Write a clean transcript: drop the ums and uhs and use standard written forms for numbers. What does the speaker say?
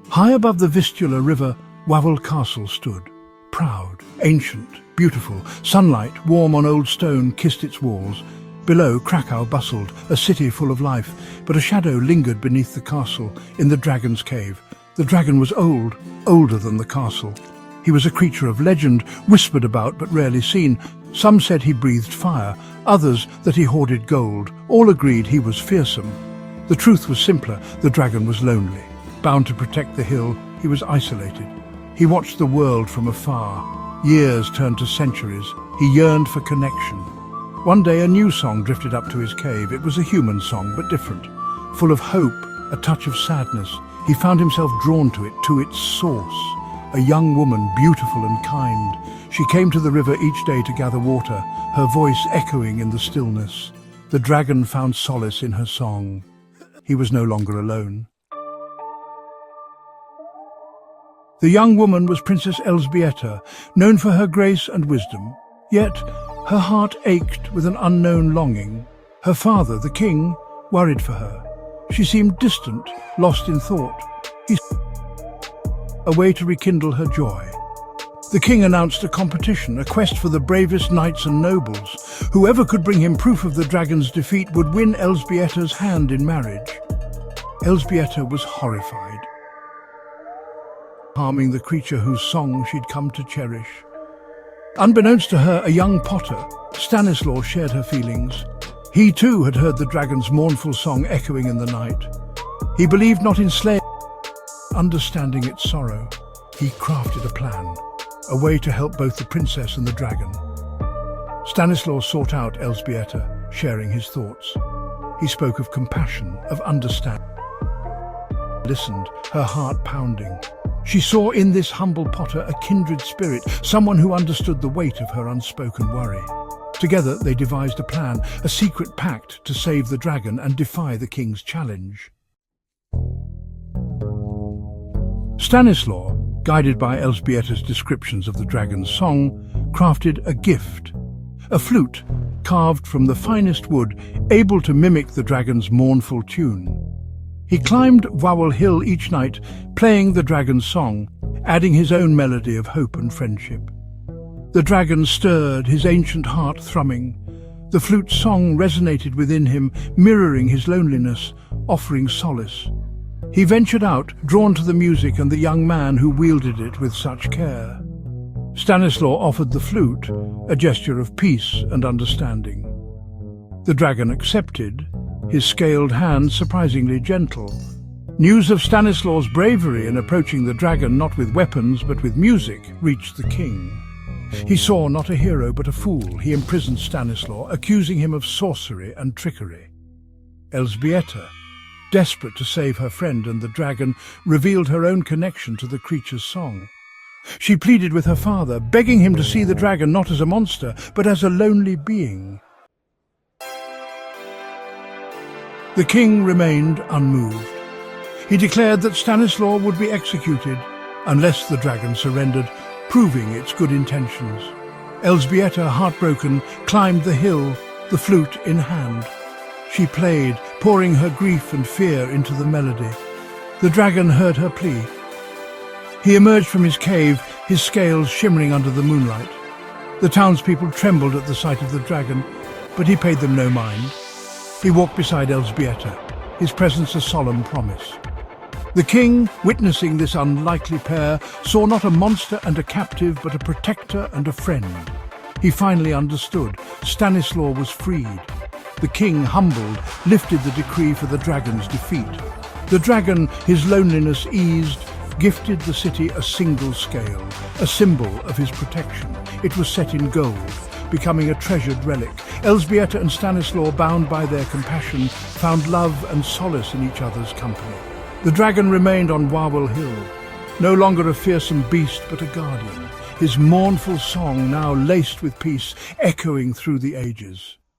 High above the Vistula river, Wawel Castle stood. Proud, ancient, beautiful, sunlight, warm on old stone, kissed its walls. Below, Krakow bustled, a city full of life, but a shadow lingered beneath the castle, in the dragon's cave. The dragon was old, older than the castle. He was a creature of legend, whispered about but rarely seen. Some said he breathed fire, others that he hoarded gold. All agreed he was fearsome. The truth was simpler: the dragon was lonely. Bound to protect the hill, he was isolated. He watched the world from afar. Years turned to centuries. He yearned for connection. One day a new song drifted up to his cave. It was a human song, but different. Full of hope, a touch of sadness. He found himself drawn to it, to its source. A young woman, beautiful and kind. She came to the river each day to gather water, her voice echoing in the stillness. The dragon found solace in her song. He was no longer alone. The young woman was Princess Elżbieta, known for her grace and wisdom. Yet her heart ached with an unknown longing. Her father, the king, worried for her. She seemed distant, lost in thought. A way to rekindle her joy. The king announced a competition, a quest for the bravest knights and nobles. Whoever could bring him proof of the dragon's defeat would win Elżbieta's hand in marriage. Elżbieta was horrified, harming the creature whose song she'd come to cherish. Unbeknownst to her, a young potter, Stanislaw, shared her feelings. He too had heard the dragon's mournful song echoing in the night. He believed not in slaying, understanding its sorrow. He crafted a plan, a way to help both the princess and the dragon. Stanislaw sought out Elżbieta, sharing his thoughts. He spoke of compassion, of understanding. Listened, her heart pounding. She saw in this humble potter a kindred spirit, someone who understood the weight of her unspoken worry. Together they devised a plan, a secret pact to save the dragon and defy the king's challenge. Stanislaw, guided by Elżbieta's descriptions of the dragon's song, crafted a gift, a flute carved from the finest wood, able to mimic the dragon's mournful tune. He climbed Wawel Hill each night, playing the dragon's song, adding his own melody of hope and friendship. The dragon stirred, his ancient heart thrumming. The flute's song resonated within him, mirroring his loneliness, offering solace. He ventured out, drawn to the music and the young man who wielded it with such care. Stanislaw offered the flute, a gesture of peace and understanding. The dragon accepted, his scaled hand surprisingly gentle. News of Stanislaw's bravery in approaching the dragon not with weapons but with music reached the king. He saw not a hero but a fool. He imprisoned Stanislaw, accusing him of sorcery and trickery. Elżbieta, desperate to save her friend and the dragon, revealed her own connection to the creature's song. She pleaded with her father, begging him to see the dragon not as a monster, but as a lonely being. The king remained unmoved. He declared that Stanislaw would be executed unless the dragon surrendered, proving its good intentions. Elżbieta, heartbroken, climbed the hill, the flute in hand. She played, pouring her grief and fear into the melody. The dragon heard her plea. He emerged from his cave, his scales shimmering under the moonlight. The townspeople trembled at the sight of the dragon, but he paid them no mind. He walked beside Elżbieta, his presence a solemn promise. The king, witnessing this unlikely pair, saw not a monster and a captive, but a protector and a friend. He finally understood. Stanislaw was freed. The king, humbled, lifted the decree for the dragon's defeat. The dragon, his loneliness eased, gifted the city a single scale, a symbol of his protection. It was set in gold, becoming a treasured relic. Elżbieta and Stanislaw, bound by their compassion, found love and solace in each other's company. The dragon remained on Wawel Hill, no longer a fearsome beast but a guardian, his mournful song now laced with peace, echoing through the ages.